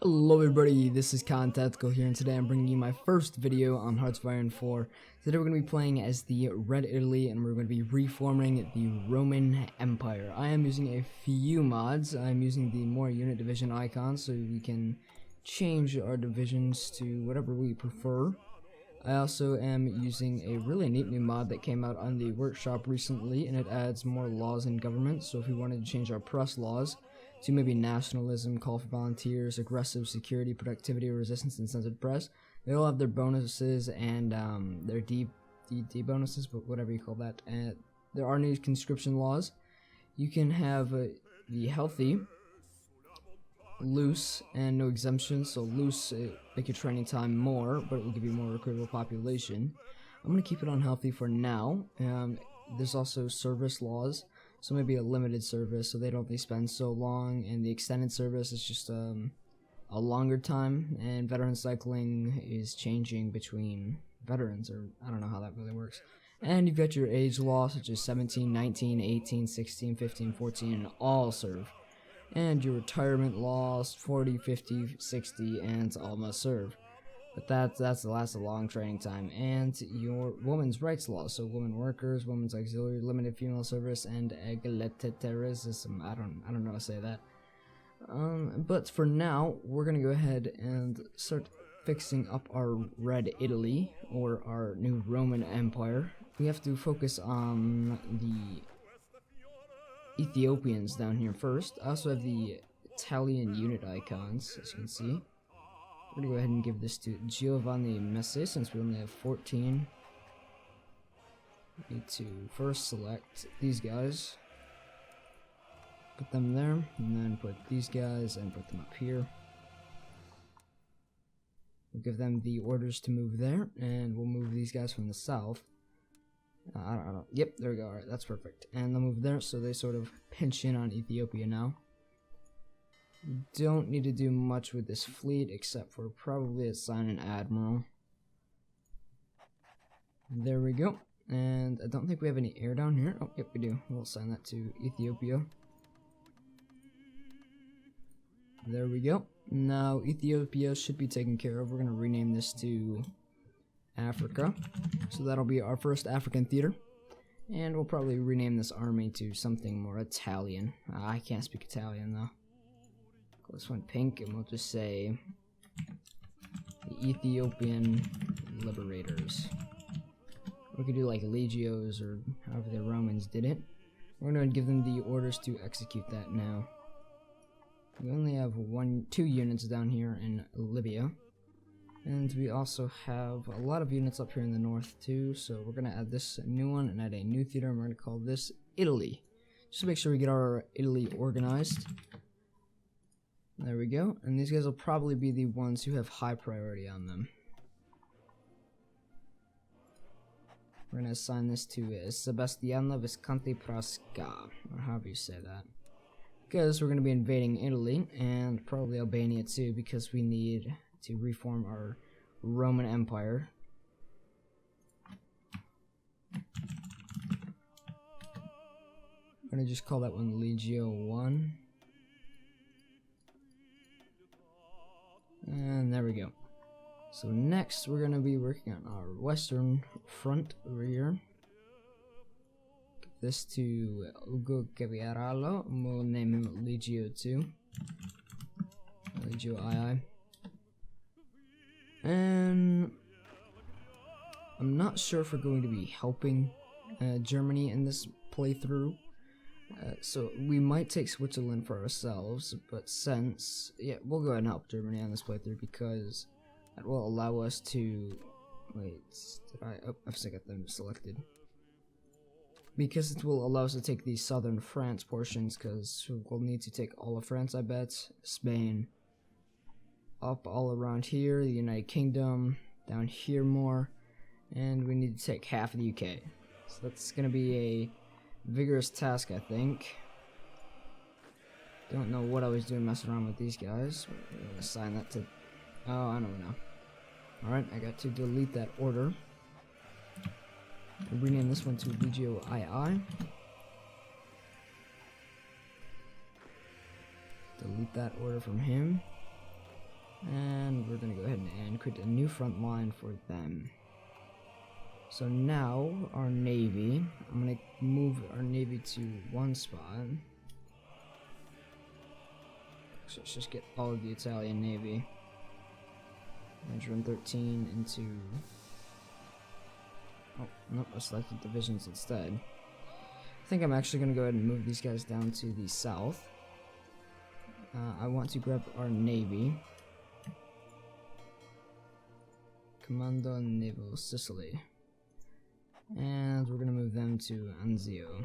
Hello everybody, this is Contactical here, and today I'm bringing you my first video on Hearts of Iron 4. Today we're going to be playing as the Red Italy, and we're going to be reforming the Roman Empire. I am using a few mods. I'm using the more unit division icon so we can change our divisions to whatever we prefer. I also am using a really neat new mod that came out on the workshop recently, and it adds more laws in government. So if we wanted to change our press laws to maybe nationalism, call for volunteers, aggressive, security, productivity, resistance, and censored press, they all have their bonuses and their D bonuses, but whatever you call that. And there are new conscription laws. You can have the healthy, loose, and no exemptions. So loose, make your training time more, but it will give you more recruitable population. I'm going to keep it on healthy for now. There's also service laws. So maybe a limited service, so they don't spend so long, and the extended service is just a longer time, and veteran cycling is changing between veterans, or I don't know how that really works. And you've got your age law, such as 17, 19, 18, 16, 15, 14, and all serve. And your retirement laws, 40, 50, 60, and all must serve. But that's the last of long training time. And your women's rights laws, so women workers, women's auxiliary, limited female service, and egalitarianism. I don't know how to say that. But for now, we're gonna go ahead and start fixing up our Red Italy, or our new Roman Empire. We have to focus on the Ethiopians down here first. I also have the Italian unit icons, as you can see. We're going to go ahead and give this to Giovanni Messi, since we only have 14. We need to first select these guys, put them there, and then put these guys and put them up here. We'll give them the orders to move there, and we'll move these guys from the south. I don't know. Yep, there we go. Alright, that's perfect. And they'll move there, so they sort of pinch in on Ethiopia now. Don't need to do much with this fleet, except for probably assign an admiral. There we go. And I don't think we have any air down here. Oh, yep, we do. We'll assign that to Ethiopia. There we go. Now, Ethiopia should be taken care of. We're going to rename this to Africa. So that'll be our first African theater. And we'll probably rename this army to something more Italian. I can't speak Italian, though. This one pink, and we'll just say the Ethiopian Liberators. We could do like Legios, or however the Romans did it. We're going to give them the orders to execute that now. We only have 2 units down here in Libya, and we also have a lot of units up here in the north too. So we're going to add this new one and add a new theater, and we're going to call this Italy. Just to make sure we get our Italy organized. There we go, and these guys will probably be the ones who have high priority on them. We're going to assign this to Sebastiano Visconti Prasca, or however you say that. Because we're going to be invading Italy, and probably Albania too, because we need to reform our Roman Empire. I'm going to just call that one Legio 1. And there we go. So next, we're going to be working on our western front over here. Give this to Ugo Caviaralo, and we'll name him Legio 2. Legio II. And I'm not sure if we're going to be helping Germany in this playthrough. So we might take Switzerland for ourselves, but yeah, we'll go ahead and help Germany on this playthrough, because that will allow us to, I've still got them selected. Because it will allow us to take these southern France portions, because we'll need to take all of France, I bet, Spain, up all around here, the United Kingdom, down here more, and we need to take half of the UK. So that's going to be a vigorous task, I think. Don't know what I was doing messing around with these guys. We're gonna assign that to... Oh, I know now. Alright, I got to delete that order. I'll rename this one to Legio II. Delete that order from him. we're gonna go ahead and create a new front line for them. So now our navy, I'm gonna move our navy to one spot. So let's just get all of the Italian navy. 113 into. Oh nope, I selected divisions instead. I think I'm actually gonna go ahead and move these guys down to the south. I want to grab our navy. Comando Naval Sicily. And we're gonna move them to Anzio.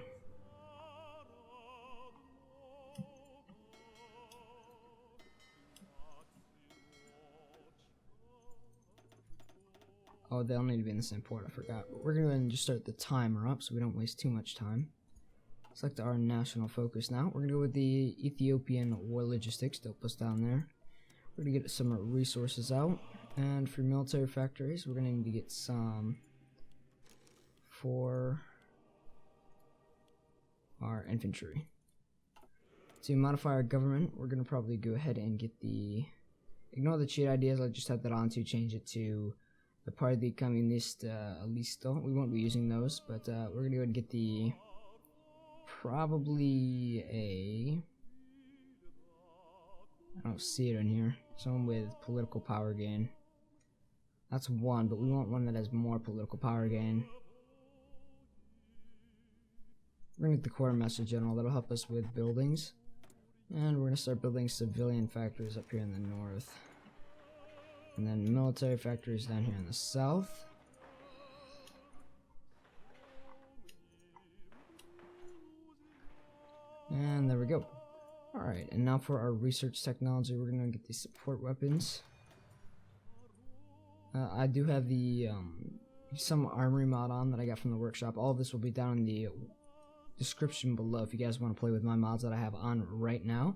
Oh, they all need to be in the same port, I forgot. But we're gonna go ahead and just start the timer up so we don't waste too much time. Select our national focus now. We're gonna go with the Ethiopian War Logistics, they'll put us down there. We're gonna get some resources out. And for military factories, we're gonna need to get some for our infantry. To modify our government, we're gonna probably go ahead and get the, ignore the cheat ideas, I just had that on to change it to the Party Comunista Listo. We won't be using those, but we're gonna go ahead and get the, probably a, I don't see it in here, someone with political power gain. That's one, but we want one that has more political power gain. We're gonna get the quartermaster general, that'll help us with buildings. And we're gonna start building civilian factories up here in the north. And then military factories down here in the south. And there we go. Alright, and now for our research technology, we're gonna get these support weapons. I do have the some Armory mod on that I got from the workshop. All of this will be down in the description below if you guys want to play with my mods that I have on right now.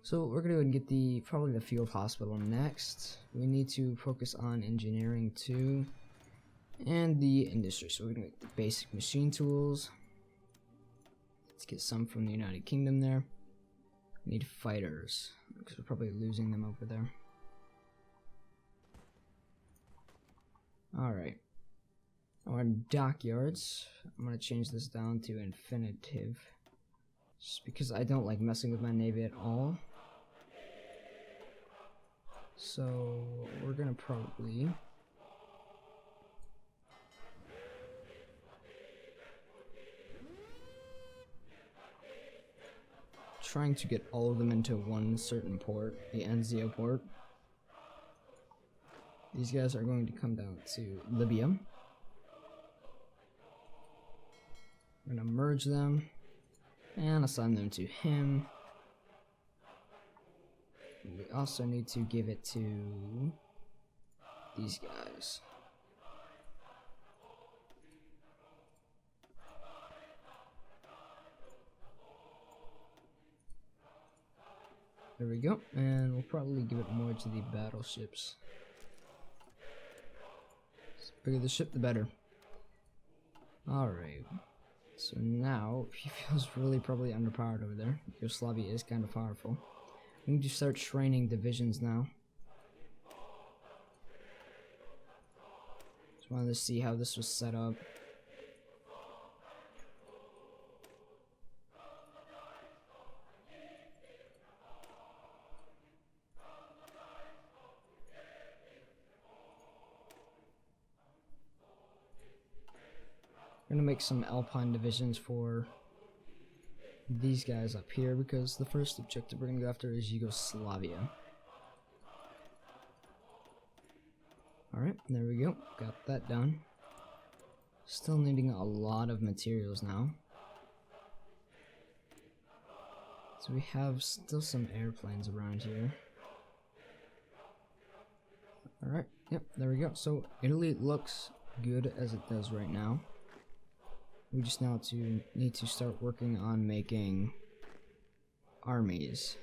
So we're gonna go and get the probably the field hospital next. We need to focus on engineering too, and the industry. So we're gonna get the basic machine tools. Let's get some from the United Kingdom there. We need fighters because we're probably losing them over there. Alright. Our dockyards, I'm going to change this down to infinitive. Just because I don't like messing with my navy at all. So, we're going to probably... trying to get all of them into one certain port, the Anzio port. These guys are going to come down to Libya. We're going to merge them and assign them to him. We also need to give it to these guys. There we go, and we'll probably give it more to the battleships. The bigger the ship, the better. Alright. So now, he feels really probably underpowered over there. Yugoslavia is kind of powerful. We need to start training divisions now. Just wanted to see how this was set up. We're gonna make some Alpine divisions for these guys up here because the first objective we're gonna go after is Yugoslavia. Alright, there we go. Got that done. Still needing a lot of materials now. So we have still some airplanes around here. Alright, yep, there we go. So Italy looks good as it does right now. We just now need to start working on making armies.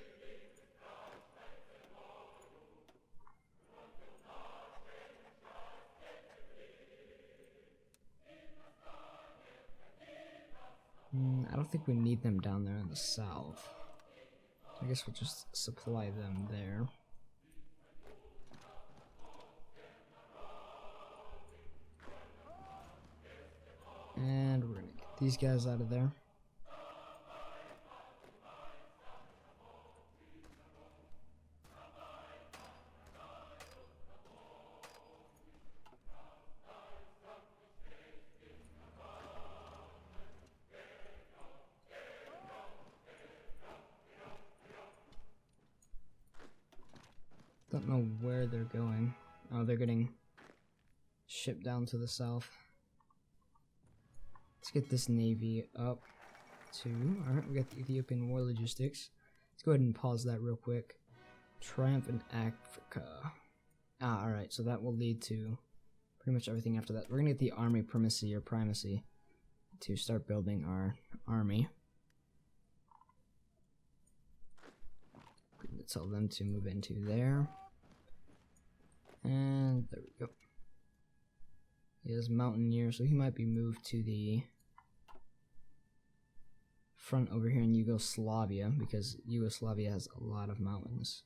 I don't think we need them down there in the south. I guess we'll just supply them there. these guys out of there. Don't know where they're going. Oh, they're getting shipped down to the south. Let's get this navy up to... Alright, we got the Ethiopian War Logistics. Let's go ahead and pause that real quick. Triumph in Africa. Ah, alright, so that will lead to pretty much everything after that. We're gonna get the Army Primacy to start building our army. Tell them to move into there. And there we go. He has Mountaineer, so he might be moved to the front over here in Yugoslavia, because Yugoslavia has a lot of mountains.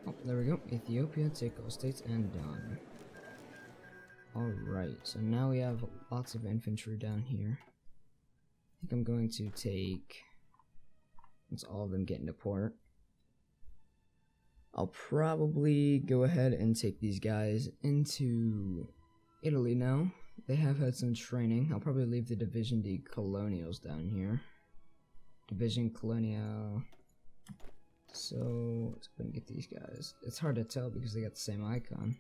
Oh, there we go. Ethiopia, take all states, and done. Alright, so now we have lots of infantry down here. I think I'm going to take... Once all of them get into port, I'll probably go ahead and take these guys into Italy now. They have had some training. I'll probably leave the Division D Colonials down here. Division Colonial. So let's go and get these guys. It's hard to tell because they got the same icon.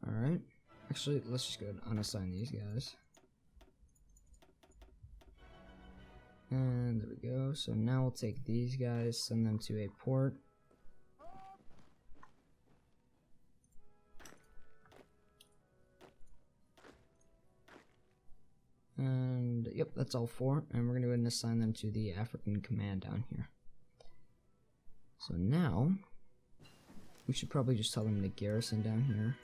Alright. Actually, let's just go ahead and unassign these guys. And there we go. So now we'll take these guys, send them to a port. And yep, that's all four. And we're going to go ahead and assign them to the African Command down here. So now, we should probably just tell them to garrison down here.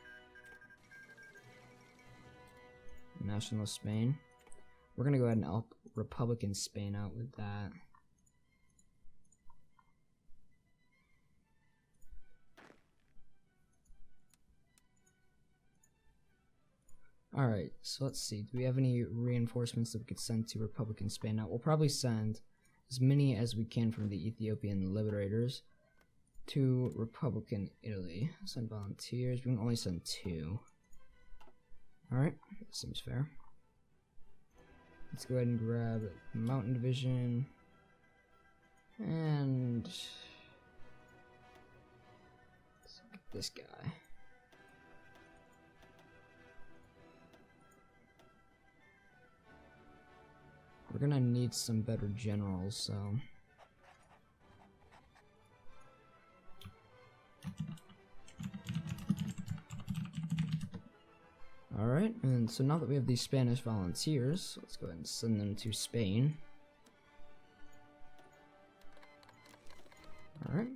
National Spain. We're going to go ahead and help Republican Spain out with that. Alright, so let's see. Do we have any reinforcements that we could send to Republican Spain? Now, we'll probably send as many as we can from the Ethiopian Liberators to Republican Italy. Send volunteers. We can only send 2. Alright, that seems fair. Let's go ahead and grab Mountain Division. And let's look at this guy. We're gonna need some better generals, so alright, and so now that we have these Spanish volunteers, let's go ahead and send them to Spain. Alright.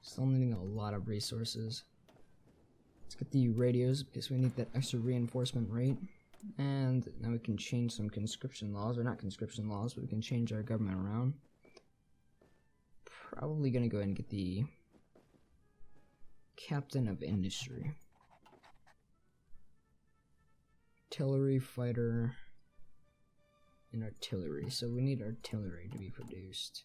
Still needing a lot of resources. Let's get the radios because we need that extra reinforcement rate. And now we can change some conscription laws, or not conscription laws, but we can change our government around. Probably gonna go ahead and get the Captain of Industry. Artillery, fighter, and artillery. So we need artillery to be produced.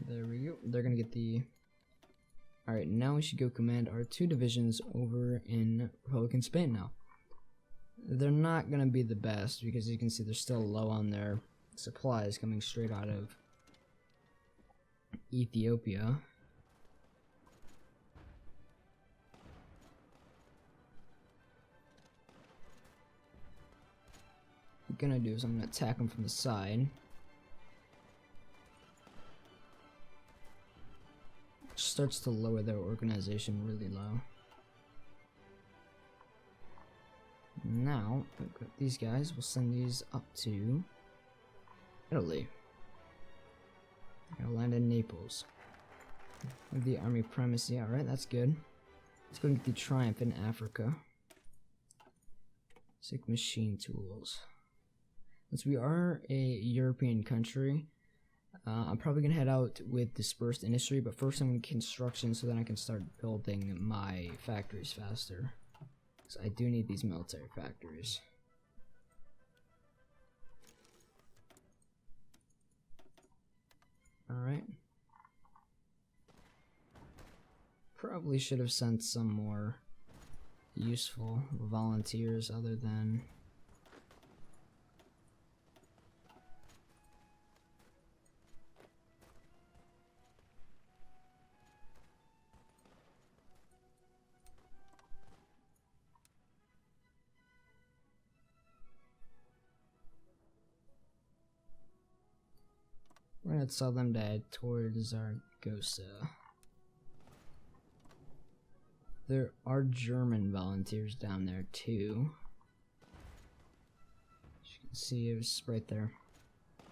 There we go. They're gonna get the... Alright, now we should go command our 2 divisions over in Republican Spain now. They're not gonna be the best because you can see they're still low on their supplies coming straight out of Ethiopia. What I'm gonna do is I'm gonna attack them from the side. Starts to lower their organization really low. Now, these guys, we'll send these up to Italy. They'll land in Naples. The army primacy, alright, that's good. Let's go and get the triumph in Africa. Sick machine tools. Since we are a European country, I'm probably going to head out with dispersed industry, but first I'm in construction so that I can start building my factories faster. Because I do need these military factories. Alright. Probably should have sent some more useful volunteers other than... We're gonna tell them to head towards Zaragoza. There are German volunteers down there too. As you can see, it was right there. I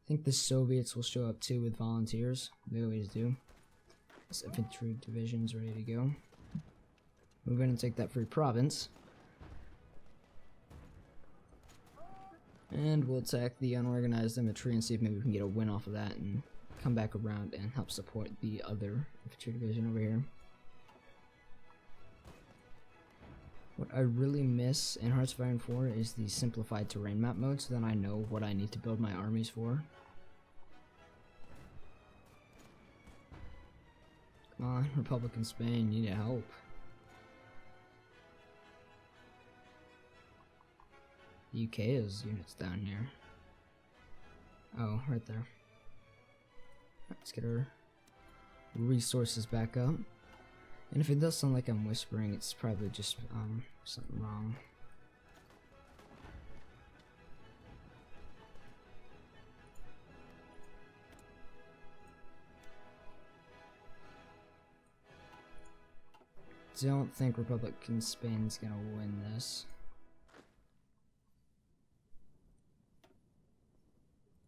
think the Soviets will show up too with volunteers. They always do. This infantry division's ready to go. Move in and take that free province. And we'll attack the unorganized infantry and see if maybe we can get a win off of that and come back around and help support the other infantry division over here. What I really miss in Hearts of Iron 4 is the simplified terrain map mode, so then I know what I need to build my armies for. Come on, Republican Spain, you need help. The UK has units down here. Oh, right there. Let's get our resources back up. And if it does sound like I'm whispering, it's probably just something wrong. Don't think Republican Spain's gonna win this.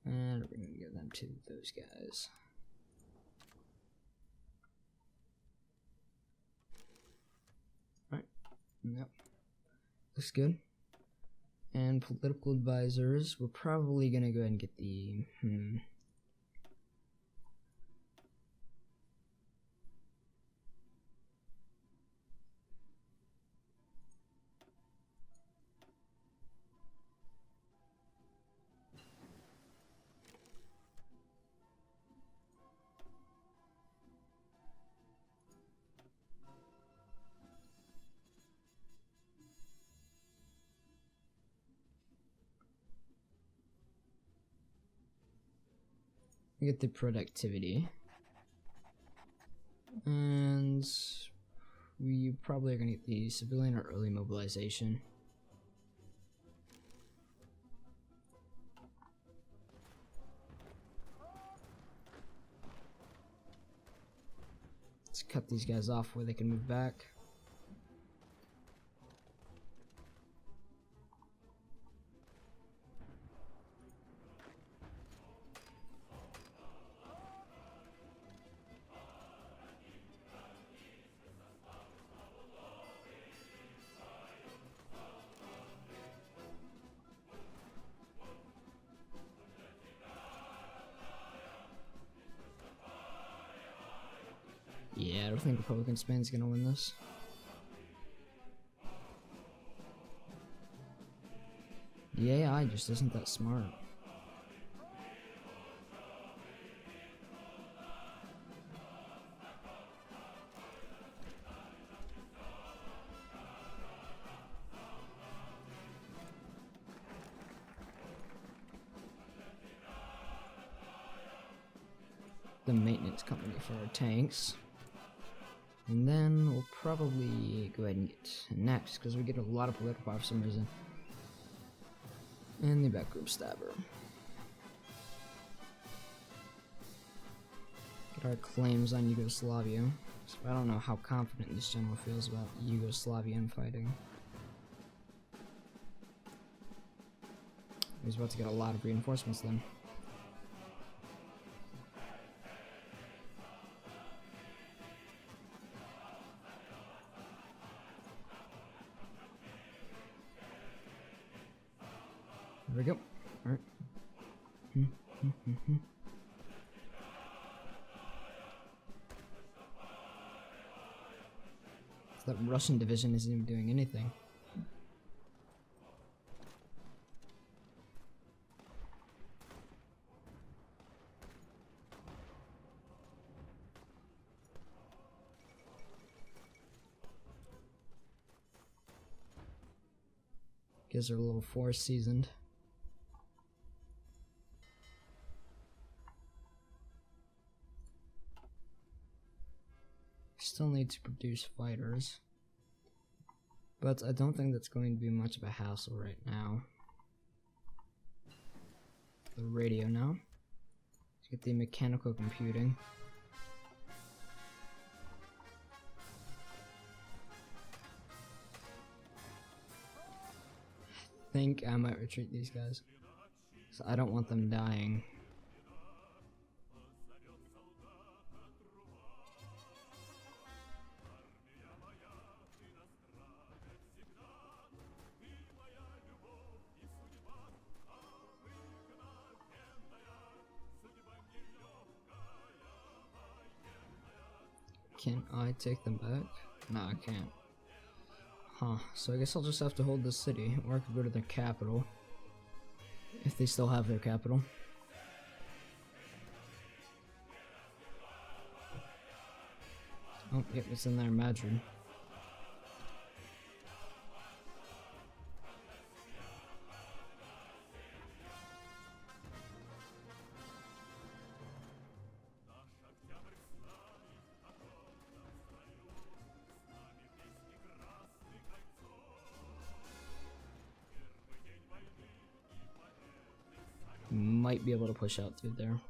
And we're gonna give them to those guys. Alright. Yep. Looks good. And political advisors, we're probably gonna go ahead and get the get the productivity, and we probably are going to get the civilian or early mobilization. Let's cut these guys off where they can move back. Yeah, I don't think Republican Spain's gonna win this. The AI just isn't that smart. The maintenance company for our tanks. And then we'll probably go ahead and get next, because we get a lot of political power for some reason. And the backroom stabber. Get our claims on Yugoslavia. So I don't know how confident this general feels about Yugoslavian fighting. He's about to get a lot of reinforcements then. There we go. Alright. That Russian division isn't even doing anything. Guys are a little force seasoned. Still need to produce fighters, but I don't think that's going to be much of a hassle right now. The radio now. Let's get the mechanical computing. I think I might retreat these guys, so I don't want them dying. Can I take them back? No, I can't. Huh, so I guess I'll just have to hold this city, or I could go to their capital. If they still have their capital. Oh, yep, it's in there, Madrid. Might be able to push out through there.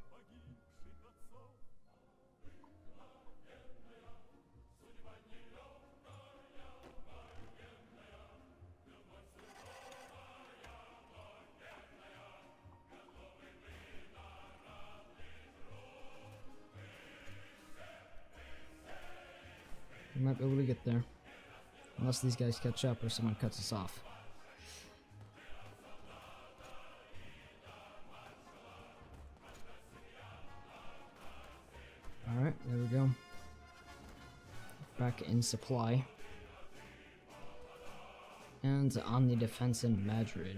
We might be able to get there. Unless these guys catch up or someone cuts us off. Alright, there we go. Back in supply. And on the defense in Madrid.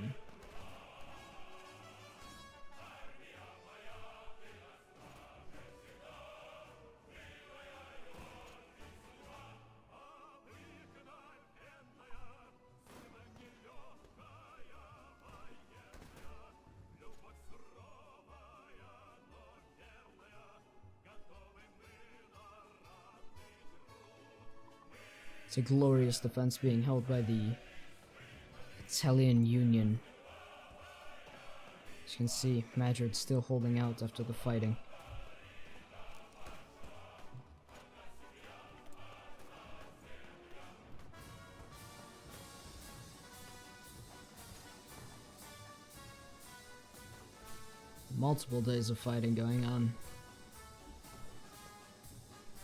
It's a glorious defense being held by the Italian Union. As you can see, Madrid's still holding out after the fighting. Multiple days of fighting going on.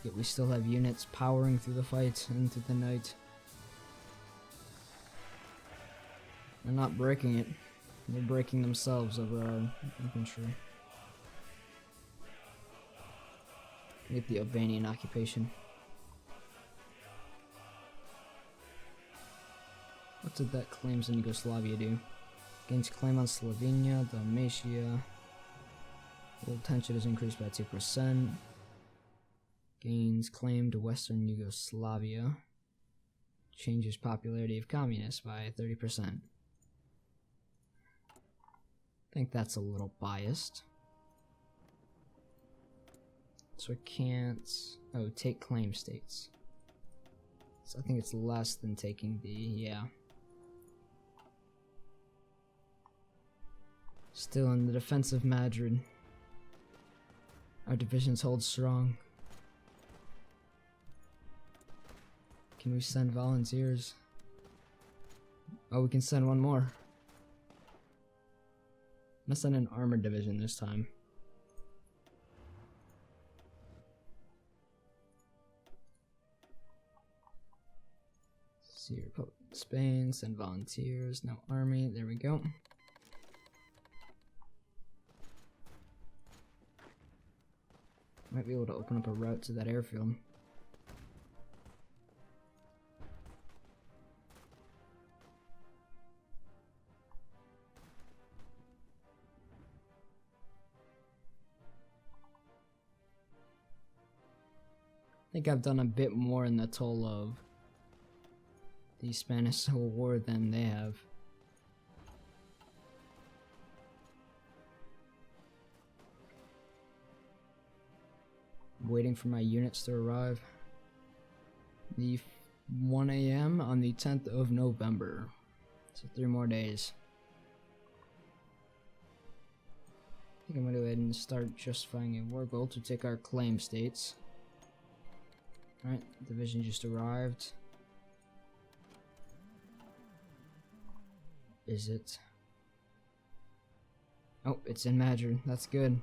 Yet we still have units powering through the fight into the night. They're not breaking it. They're breaking themselves over our infantry. Get the Albanian occupation. What did that claims in Yugoslavia do? Gains claim on Slovenia, Dalmatia. World tension is increased by 2%. Gains claim to Western Yugoslavia. Changes popularity of communists by 30%. I think that's a little biased. So I can't... Oh, take claim states. So I think it's less than taking the... yeah. Still in the defense of Madrid. Our divisions hold strong. Can we send volunteers? Oh, we can send one more. I'm gonna send an armored division this time. See, Republic of Spain, send volunteers, no army, there we go. Might be able to open up a route to that airfield. I think I've done a bit more in the toll of the Spanish Civil War than they have. I'm waiting for my units to arrive. The 1 a.m. on the 10th of November. So 3 more days. I think I'm going to go ahead and start justifying a war goal to take our claim states. Alright, division just arrived. Is it? Oh, it's in Madrid. That's good.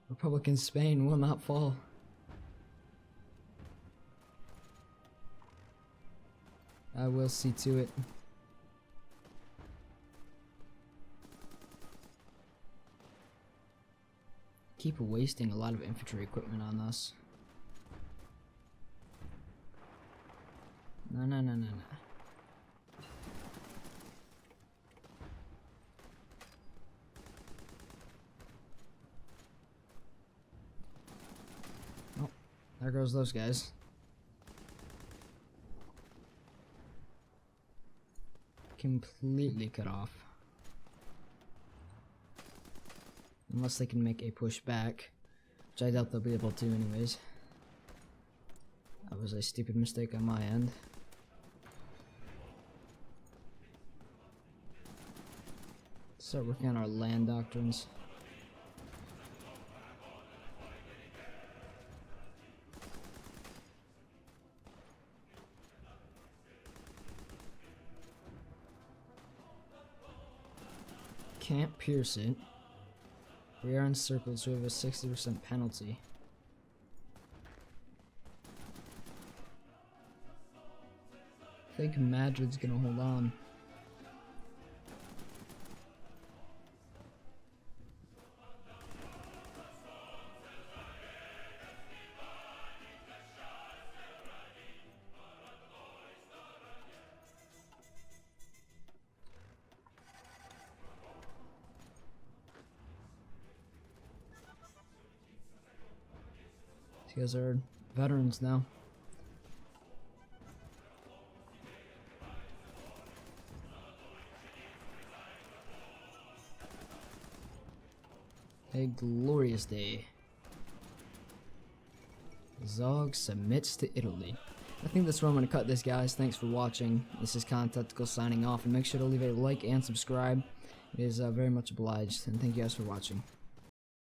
Republican Spain will not fall. I will see to it. Keep wasting a lot of infantry equipment on this. No. Oh, there goes those guys. Completely cut off. Unless they can make a push back, which I doubt they'll be able to anyways. That was a stupid mistake on my end. Start working on our land doctrines. Can't pierce it. We are encircled, so we have a 60% penalty. I think Madrid's gonna hold on. You guys are veterans now. A glorious day. Zog submits to Italy. I think that's where I'm going to cut this, guys. Thanks for watching. This is Contactical signing off, and make sure to leave a like and subscribe. It is very much obliged, and thank you guys for watching.